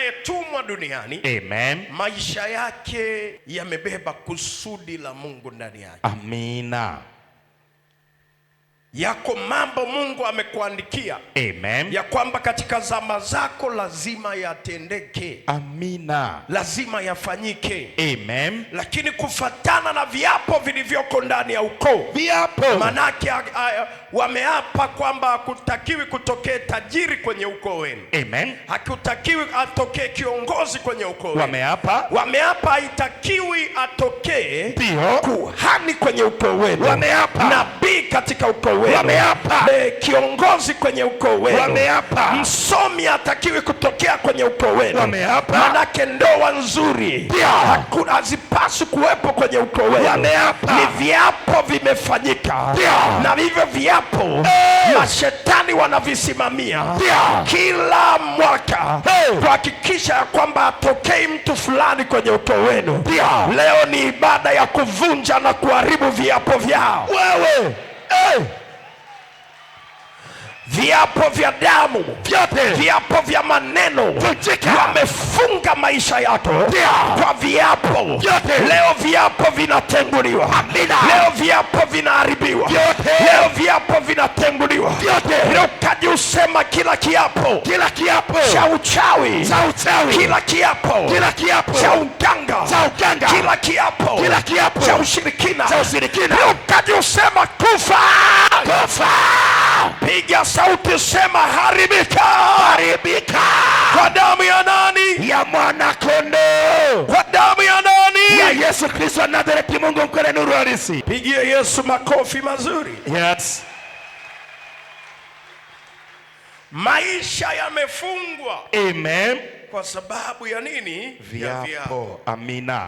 anayetumwa duniani, amen, maisha yake yamebeba kusudi la Mungu ndani yake. Amina. Yako mambo Mungu amekuandikia, amen, ya kwamba katika zama zako lazima yatendeke. Amina. Lazima yafanyike. Amen. Lakini kufatana na viapo vilivyoko ndani ya ukoo. Viapo. Manake wameapa kwamba hakutakiwi kutokee tajiri kwenye ukoo wenu. Amen. Hakutakiwi atokee kiongozi kwenye ukoo wenu. Wameapa haitakiwi atokee ndio kuhani kwenye ukoo wenu. Wameapa nabii katika ukoo wenu. Wameapa kiongozi kwenye ukoo wenu. Wameapa msomi hatakiwi kutokea kwenye ukoo wenu. Wameapa manake ndoa nzuri hazipaswi kuwepo kwenye ukoo wenu. Wameapa ni viapo vimefanyika. Na hivyo viapo mashetani wanavisimamia kila mwaka kuhakikisha ya kwamba atokei mtu fulani kwenye ukoo wenu. Leo ni ibada ya kuvunja na kuharibu viapo vyao. Wewe viapo vya damu vyote, viapo vya maneno, wamefunga maisha yako kwa viapo vyote. Leo viapo vinatenguliwa. Amina. Leo viapo vinaharibiwa. Leo viapo vinatenguliwa. Leo kaji usema kila kiapo cha uchawi, kila kiapo cha uganga, kila kiapo cha ushirikina, leo kaji usema kufa. Piga sauti, sema haribika. haribika kwa damu ya nani? Ya mwana kondoo. Kwa damu ya nani? Ya Yesu Kristo wa Nazareti, Mungu mkuu nuru halisi. Pigie Yesu makofi mazuri. Yes. Maisha yamefungwa. Amen. Kwa sababu ya nini? Viapo. Amina.